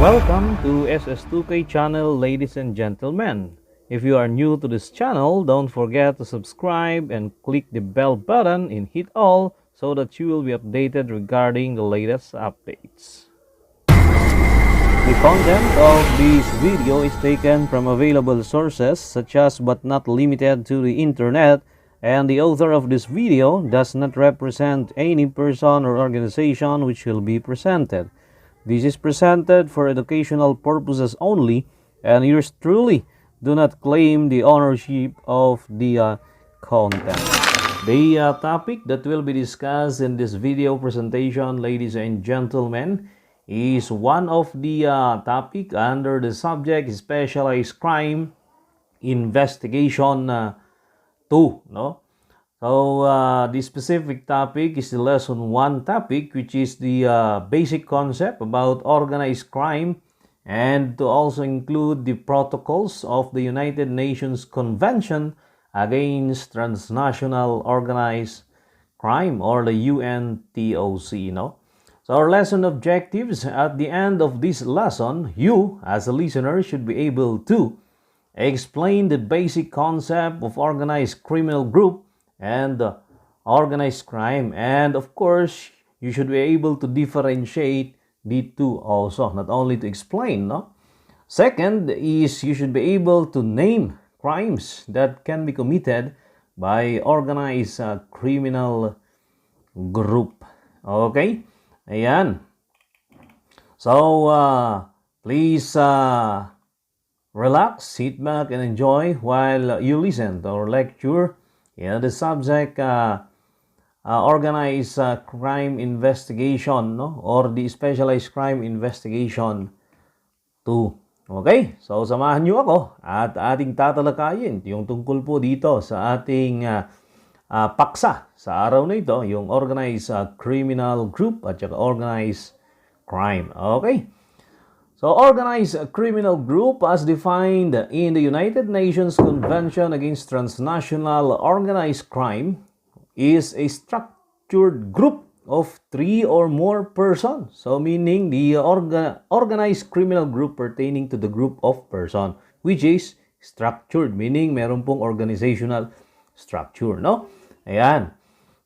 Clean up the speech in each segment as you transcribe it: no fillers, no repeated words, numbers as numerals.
Welcome to SS2K channel, ladies and gentlemen. If you are new to this channel, don't forget to subscribe and click the bell button and hit all so that you will be updated regarding the latest updates. The content of this video is taken from available sources such as but not limited to the internet, and the author of this video does not represent any person or organization which will be presented. This is presented for educational purposes only, and yours truly do not claim the ownership of the content. The topic that will be discussed in this video presentation, ladies and gentlemen, is one of the topic under the subject Specialized Crime Investigation 2, no? So, the specific topic is the lesson 1 topic, which is the basic concept about organized crime, and to also include the protocols of the United Nations Convention Against Transnational Organized Crime, or the UNTOC, no? So, our lesson objectives: at the end of this lesson, you, as a listener, should be able to explain the basic concept of organized criminal group and organized crime, and of course you should be able to differentiate the two also, not only to explain, no? Second is you should be able to name crimes that can be committed by organized criminal group. Okay, ayan. So please relax, sit back and enjoy while you listen to our lecture. The subject, organized crime investigation, no? Or the specialized crime investigation 2. Okay? So, samahan niyo ako at ating tatalakayin yung tungkol po dito sa ating paksa sa araw na ito, yung organized criminal group at saka organized crime. Okay? So, organized criminal group, as defined in the United Nations Convention Against Transnational Organized Crime, is a structured group of 3 or more persons. So, meaning the organized criminal group pertaining to the group of person, which is structured, meaning meron pong organizational structure, no? Ayan.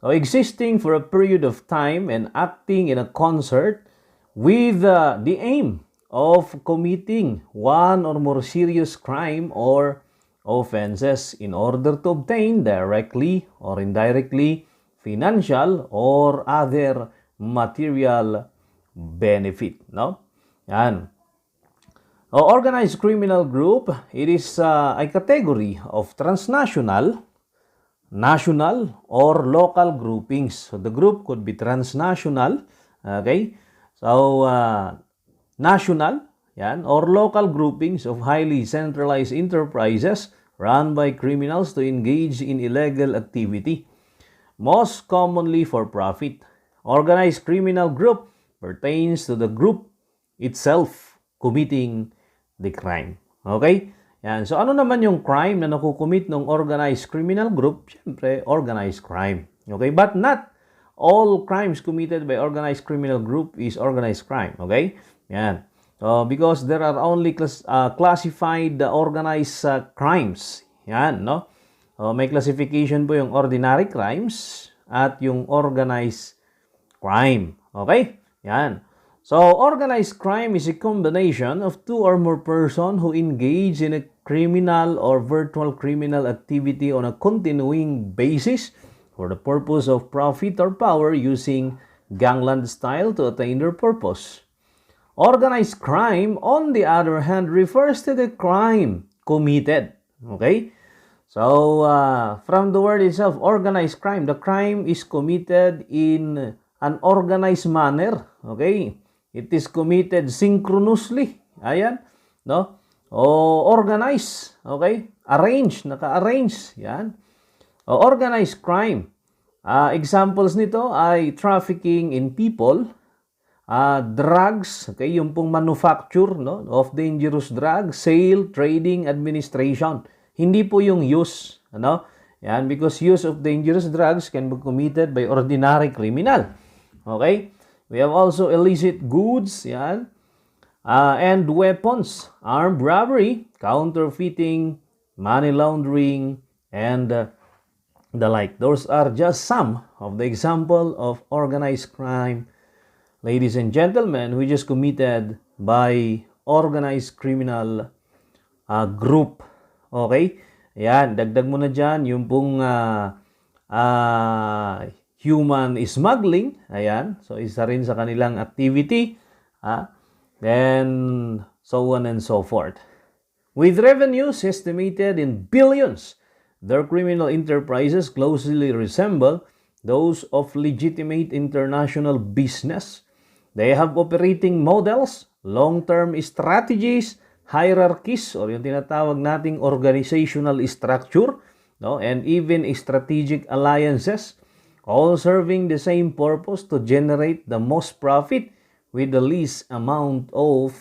So, existing for a period of time and acting in a concert with the aim of committing one or more serious crime or offenses in order to obtain directly or indirectly financial or other material benefit, no? Yan. Organized criminal group, it is a category of transnational, national, or local groupings. So the group could be transnational, okay? So national, yan, or local groupings of highly centralized enterprises run by criminals to engage in illegal activity, most commonly for profit. Organized criminal group pertains to the group itself committing the crime. Okay? Yan. So, ano naman yung crime na nakukumit ng organized criminal group? Siyempre, organized crime. Okay? But not all crimes committed by organized criminal group is organized crime. Okay? Yan. Because there are only classified organized crimes. Yan, no? May classification po yung ordinary crimes at yung organized crime. Okay? Yan. So, organized crime is a combination of 2 or more persons who engage in a criminal or virtual criminal activity on a continuing basis for the purpose of profit or power, using gangland style to attain their purpose. Organized crime, on the other hand, refers to the crime committed. Okay? So, from the word itself, organized crime, the crime is committed in an organized manner. Okay? It is committed synchronously. Ayan. No? O organized. Okay? Arrange. Naka-arrange. Yan. O organized crime. Examples nito ay trafficking in people, drugs, okay, yung pong manufacture, no, of dangerous drugs, sale, trading, administration. Hindi po yung use, ano? Yan, because use of dangerous drugs can be committed by ordinary criminal. Okay? We have also illicit goods, yan. and weapons, armed robbery, counterfeiting, money laundering, and the like. Those are just some of the example of organized crime, ladies and gentlemen, which is committed by organized criminal group. Okay? Ayan, dagdag mo na dyan yung pong human smuggling. Ayan, so isa rin sa kanilang activity. Then, so on and so forth. With revenues estimated in billions, their criminal enterprises closely resemble those of legitimate international business. They have operating models, long-term strategies, hierarchies, or yung tinatawag nating organizational structure, no? And even strategic alliances, all serving the same purpose to generate the most profit with the least amount of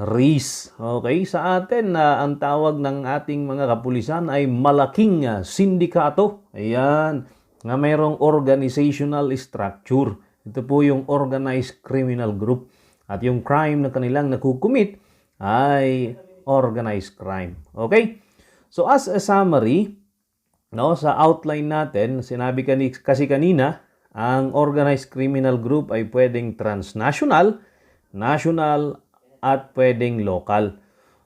risk. Okay, sa atin, ang tawag ng ating mga kapulisan ay malaking sindikato. Ayan, nga mayroong organizational structure. Ito po yung organized criminal group. At yung crime na kanilang nakukumit ay organized crime. Okay? So as a summary, no, sa outline natin, sinabi kasi kanina, ang organized criminal group ay pwedeng transnational, national, at pwedeng local.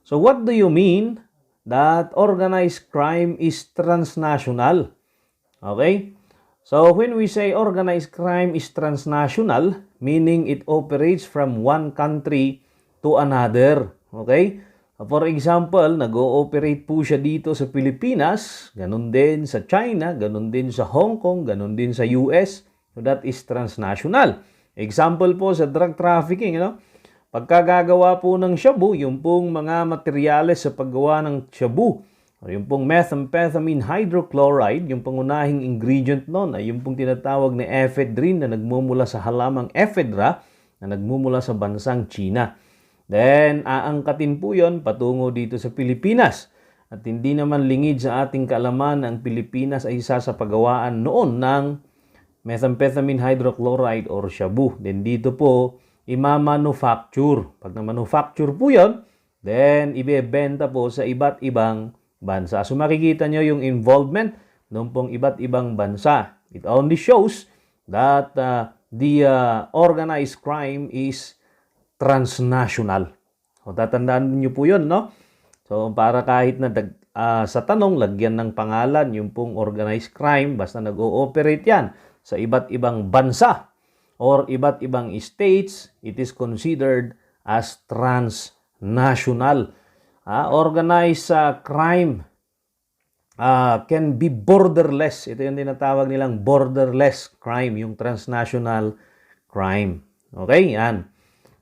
So what do you mean that organized crime is transnational? Okay? So when we say organized crime is transnational, meaning it operates from one country to another. Okay? For example, nag-ooperate po siya dito sa Pilipinas, ganun din sa China, ganun din sa Hong Kong, ganun din sa US. So that is transnational. Example po sa drug trafficking, pagkagagawa po ng shabu, yung pong mga materyales sa paggawa ng shabu, o yung pong methamphetamine hydrochloride, yung pangunahing ingredient nun ay yung pong tinatawag na ephedrine na nagmumula sa halamang ephedra na nagmumula sa bansang China. Then, aangkatin po yon patungo dito sa Pilipinas. At hindi naman lingid sa ating kaalaman ang Pilipinas ay isa sa paggawaan noon ng methamphetamine hydrochloride or shabu. Then dito po, ima-manufacture. Pag na-manufacture po yun, then ibebenta po sa iba't ibang bansa. So makikita nyo yung involvement ng pong iba't ibang bansa. It only shows that the organized crime is transnational. So tatandaan nyo po yun, no? So para kahit na sa tanong, lagyan ng pangalan yung pong organized crime, basta nag-ooperate yan sa iba't ibang bansa or iba't ibang states, it is considered as transnational. Organized crime can be borderless. Ito yung tinatawag nilang borderless crime, yung transnational crime. Okay, yan.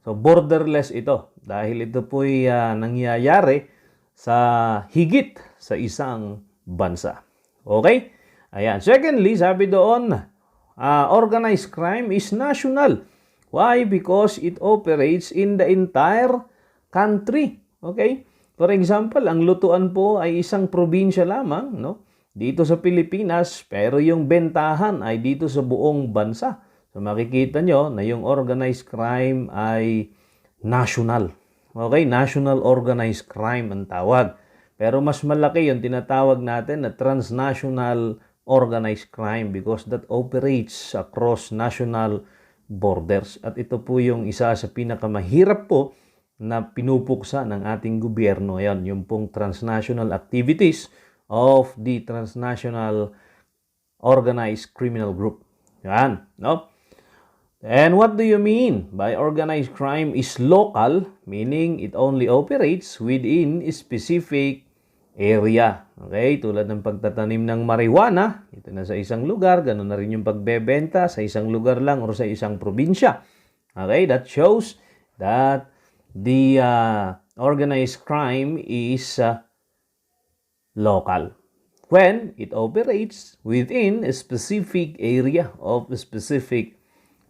So, borderless ito dahil ito po'y nangyayari sa higit sa isang bansa. Okay? Ayan. Secondly, sabi doon, organized crime is national. Why? Because it operates in the entire country. Okay? For example, ang lutuan po ay isang probinsya lamang, no? Dito sa Pilipinas, pero yung bentahan ay dito sa buong bansa. So makikita nyo na yung organized crime ay national. Okay? National organized crime ang tawag. Pero mas malaki yung tinatawag natin na transnational organized crime because that operates across national borders. At ito po yung isa sa pinakamahirap po na pinupuksa ng ating gobyerno. Ayan, yung pong transnational activities of the transnational organized criminal group. Yan, no? And what do you mean by organized crime is local, meaning it only operates within a specific area. Okay, tulad ng pagtatanim ng marijuana, ito na sa isang lugar, ganun na rin yung pagbebenta sa isang lugar lang o sa isang probinsya. Okay, that shows that the organized crime is local when it operates within a specific area of a specific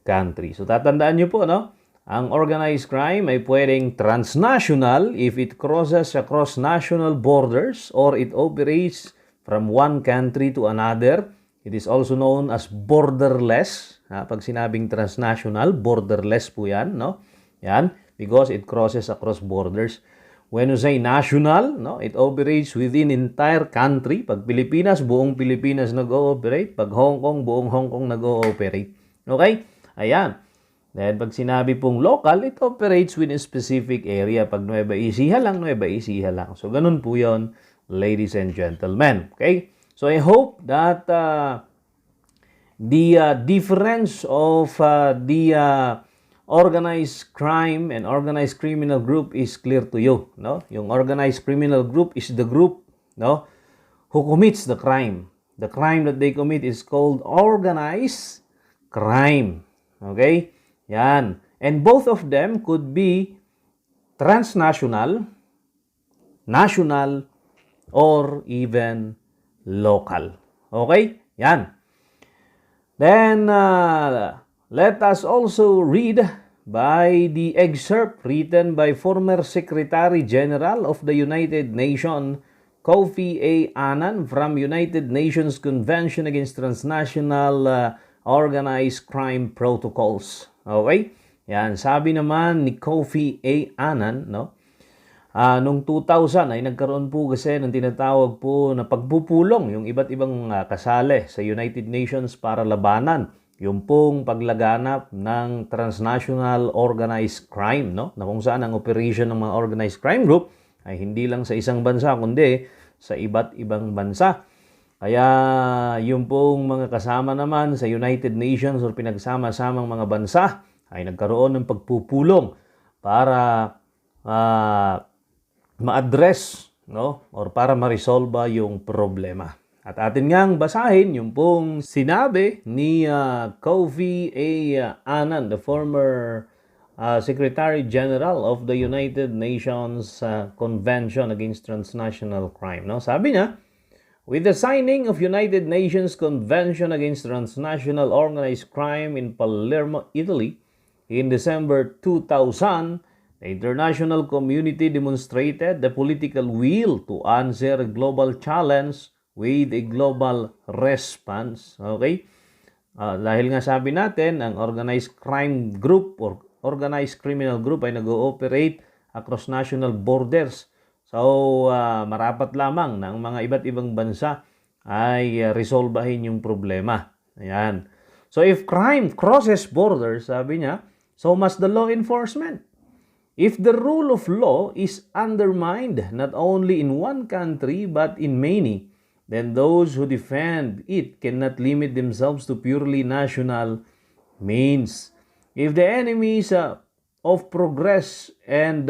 country. So tatandaan nyo po, no? Ang organized crime ay pwedeng transnational if it crosses across national borders or it operates from one country to another. It is also known as borderless. Pag sinabing transnational, borderless po yan, no? Yan. because it crosses across borders. When you say national, no, it operates within entire country. Pag Pilipinas, buong Pilipinas nag-ooperate. Pag Hong Kong, buong Hong Kong nag-ooperate. Okay? Ayan. Then pag sinabi pong local, it operates within a specific area. Pag Nueva Ecija lang, Nueva Ecija lang. So, ganun po yon, ladies and gentlemen. Okay? So, I hope that the difference of the organized crime and organized criminal group is clear to you, no? Yung organized criminal group is the group, no, who commits the crime. The crime that they commit is called organized crime. Okay? Yan. And both of them could be transnational, national, or even local. Okay? Yan. Then, let us also read by the excerpt written by former Secretary General of the United Nations, Kofi A. Annan, from United Nations Convention Against Transnational Organized Crime Protocols. Okay? Yan, sabi naman ni Kofi A. Annan, no? Noong 2000 ay nagkaroon po kasi ng tinatawag po na pagpupulong yung iba't ibang kasali sa United Nations para labanan yung pong paglaganap ng transnational organized crime, no? Na kung saan ang operation ng mga organized crime group ay hindi lang sa isang bansa kundi sa iba't ibang bansa. Kaya yung pong mga kasama naman sa United Nations o pinagsama-samang mga bansa ay nagkaroon ng pagpupulong para ma-address, no? Or para ma-resolve yung problema. At atin ngang basahin yung pong sinabi ni Kofi A. Annan, the former Secretary General of the United Nations Convention Against Transnational Crime. No? Sabi niya, with the signing of United Nations Convention Against Transnational Organized Crime in Palermo, Italy, in December 2000, the international community demonstrated the political will to answer a global challenge with a global response. Okay? Dahil nga sabi natin, ang organized crime group or organized criminal group ay nag-ooperate across national borders. So, marapat lamang na ang mga iba't ibang bansa ay resolbahin yung problema. Ayan. So, if crime crosses borders, sabi niya, so must the law enforcement. If the rule of law is undermined not only in one country but in many, then those who defend it cannot limit themselves to purely national means. If the enemies of progress and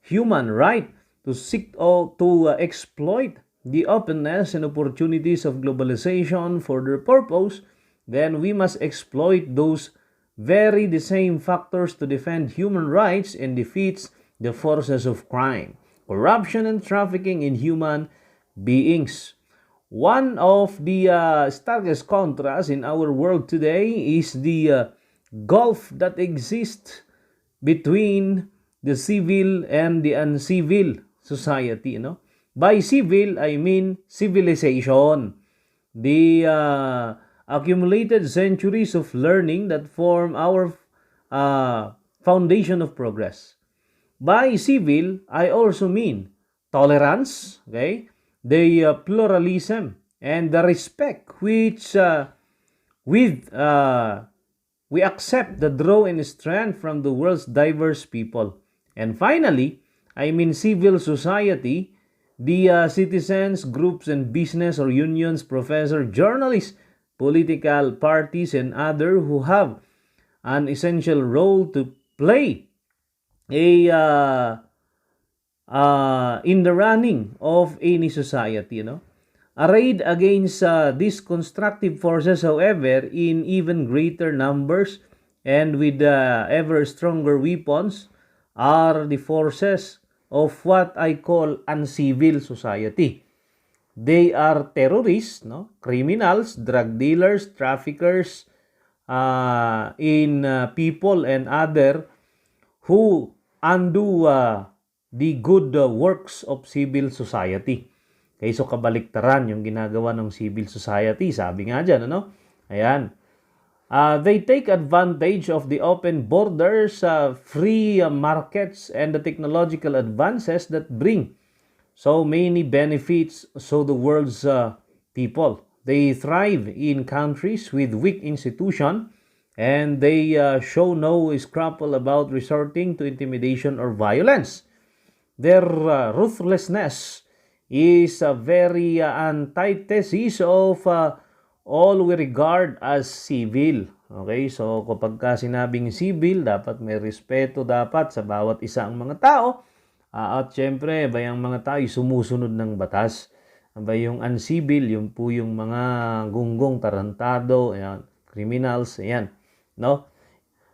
human right to seek to exploit the openness and opportunities of globalization for their purpose, then we must exploit those very the same factors to defend human rights and defeats the forces of crime, corruption, and trafficking in human beings. One of the starkest contrasts in our world today is the gulf that exists between the civil and the uncivil society. No? By civil, I mean civilization. The accumulated centuries of learning that form our foundation of progress. By civil, I also mean tolerance, okay? The pluralism and the respect which we accept the draw and strength from the world's diverse people. And finally, I mean civil society, the citizens, groups, and business or unions, professors, journalists, political parties, and others who have an essential role to play in the running of any society, arrayed against these constructive forces, however, in even greater numbers and with ever stronger weapons, are the forces of what I call uncivil society. They are terrorists, criminals, drug dealers, traffickers in people and other who undo the good works of civil society. Okay, so kabaliktaran yung ginagawa ng civil society. Sabi nga dyan, Ayan. They take advantage of the open borders, free markets, and the technological advances that bring so many benefits to the world's people. They thrive in countries with weak institutions, and they show no scruple about resorting to intimidation or violence. Their ruthlessness is a very antithesis of all we regard as civil. Okay, so kapag ka sinabing civil, dapat may respeto dapat sa bawat isa ang mga tao. At syempre, bayang mga tao sumusunod ng batas. Abay yung uncivil, yung po yung mga gunggong, tarantado, ayan, criminals, ayan. No?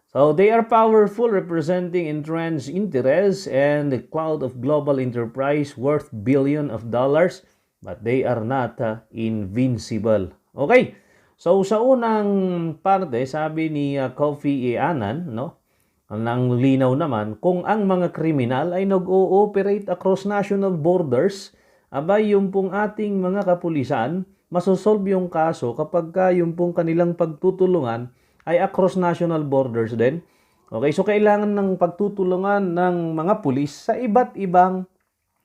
So they are powerful, representing entrenched interests and the cloud of global enterprise worth billions of dollars, but they are not invincible. Okay, so sa unang parte, sabi ni Kofi Annan, no? Ang linaw naman, kung ang mga kriminal ay nag-ooperate across national borders, abay yung pong ating mga kapulisan, masosolve yung kaso kapag yung pong kanilang pagtutulungan ay across national borders din. Okay, so kailangan ng pagtutulungan ng mga pulis sa iba't ibang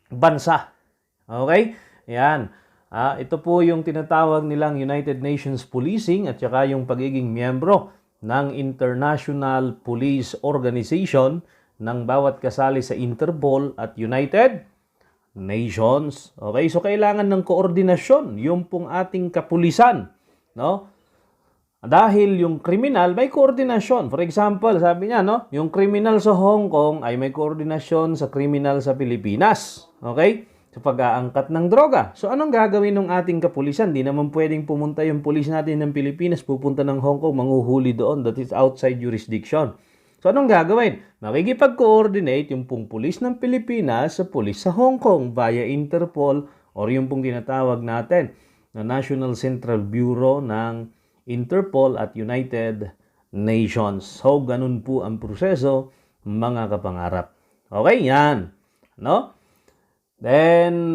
bansa. Okay, yan. Ito po yung tinatawag nilang United Nations Policing at saka yung pagiging miyembro ng International Police Organization ng bawat kasali sa Interpol at United Nations. Okay, so kailangan ng koordinasyon yung pong ating kapulisan, no? Dahil yung kriminal may koordinasyon. For example, sabi niya, no, yung kriminal sa Hong Kong ay may koordinasyon sa kriminal sa Pilipinas. Okay? Sa pag-aangkat ng droga. So anong gagawin ng ating kapulisan? Di naman pwedeng pumunta yung pulis natin ng Pilipinas, pupunta ng Hong Kong, manguhuli doon. That is outside jurisdiction. So anong gagawin? Makikipag-coordinate yung pong pulis ng Pilipinas sa pulis sa Hong Kong via Interpol or yung pong tinatawag natin na National Central Bureau ng Interpol at United Nations. So ganun po ang proseso, mga kapangarap. Okay, yan. No? Then,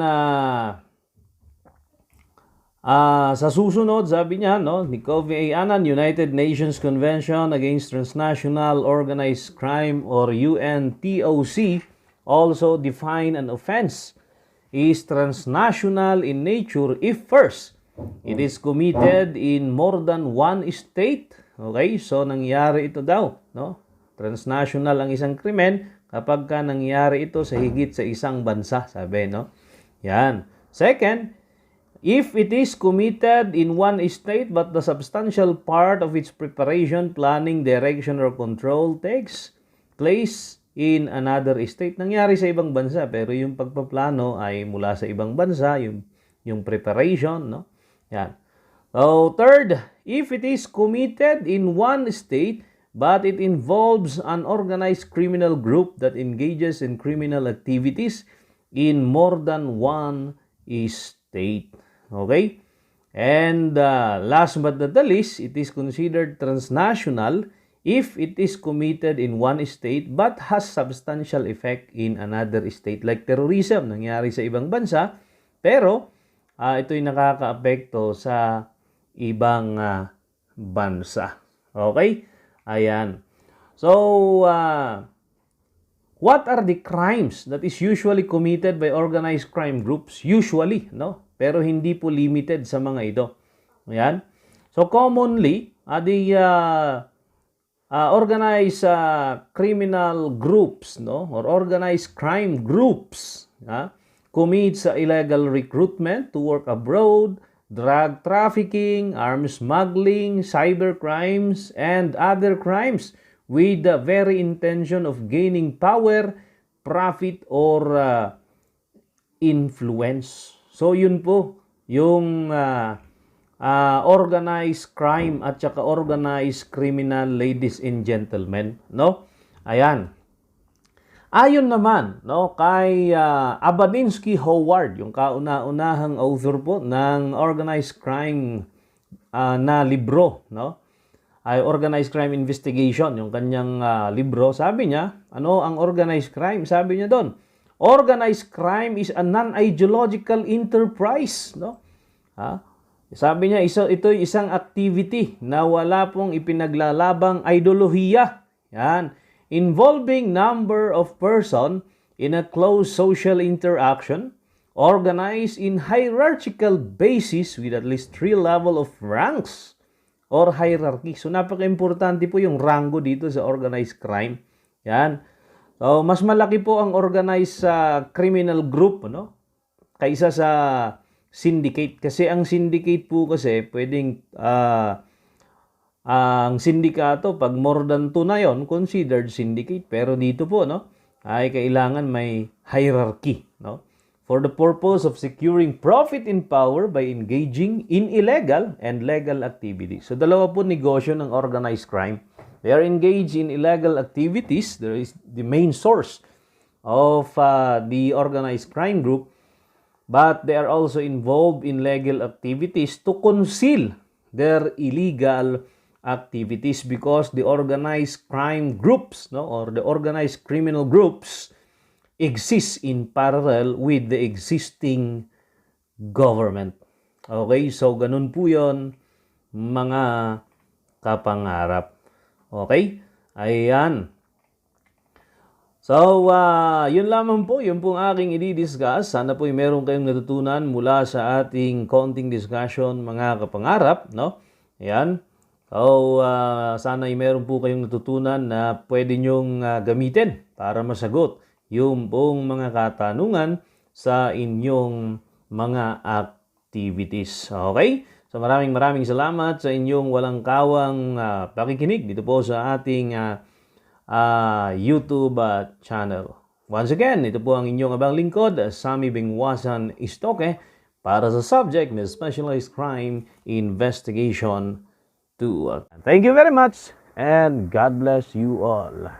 sa susunod, sabi niya, no, ni Kofi Annan, United Nations Convention Against Transnational Organized Crime or UNTOC also define an offense is transnational in nature if first, it is committed in more than one state. Okay, so nangyari ito daw, no? Transnational ang isang krimen kapag ka nangyari ito sa higit sa isang bansa, sabi, no? Yan. Second, if it is committed in one state but the substantial part of its preparation, planning, direction, or control takes place in another state. Nangyari sa ibang bansa pero yung pagpaplano ay mula sa ibang bansa, yung preparation, no? Yan. So, third, if it is committed in one state but it involves an organized criminal group that engages in criminal activities in more than one state. Okay? And last but not the least, it is considered transnational if it is committed in one state but has substantial effect in another state. Like terrorism, nangyari sa ibang bansa, pero ito'y nakaka-apekto sa ibang bansa. Okay? Ayan. So, what are the crimes that is usually committed by organized crime groups? Usually, no? Pero hindi po limited sa mga ito. Ayan. So, commonly, the organized criminal groups, no? Or organized crime groups, commits illegal recruitment to work abroad, drug trafficking, arms smuggling, cyber crimes, and other crimes with the very intention of gaining power, profit, or influence. So yun po yung organized crime at saka organized criminal, ladies and gentlemen, no? Ayan. Ayon naman, no, kay Abadinsky Howard, yung kauna-unahang author po ng organized crime na libro, no? Ay Organized Crime Investigation, yung kanyang libro. Sabi niya, ano ang organized crime? Sabi niya doon, organized crime is a non-ideological enterprise, no? Sabi niya, ito isang activity na wala pong ipinaglalabang ideolohiya. Yan. Involving number of person in a close social interaction, organized in hierarchical basis with at least 3 level of ranks or hierarchy. So, napaka-importante po yung rango dito sa organized crime. Yan. So, mas malaki po ang organized criminal group, no? Kaysa sa syndicate. Kasi ang syndicate po kasi, pwedeng, ang sindikato, pag more than 2 na yon, considered syndicate. Pero dito po, no, ay kailangan may hierarchy, no? For the purpose of securing profit and power by engaging in illegal and legal activities. So, dalawa po negosyo ng organized crime. They are engaged in illegal activities. There is the main source of the organized crime group. But they are also involved in legal activities to conceal their illegal activities because the organized crime groups, no, or the organized criminal groups exist in parallel with the existing government. Okay, so ganun po yon, mga kapangarap. Okay, ayan. So, yun lamang po. Yun pong aking i-discuss. Sana po meron kayong natutunan mula sa ating konting discussion, mga kapangarap, no? Ayan. So, sana meron po kayong natutunan na pwede nyong gamitin para masagot yung pong mga katanungan sa inyong mga activities. Okay? So, maraming salamat sa inyong walang kawang pakikinig dito po sa ating YouTube channel. Once again, ito po ang inyong abang lingkod, Sammy Bengwasan Istoke, para sa subject na Specialized Crime Investigation 2. Thank you very much and God bless you all.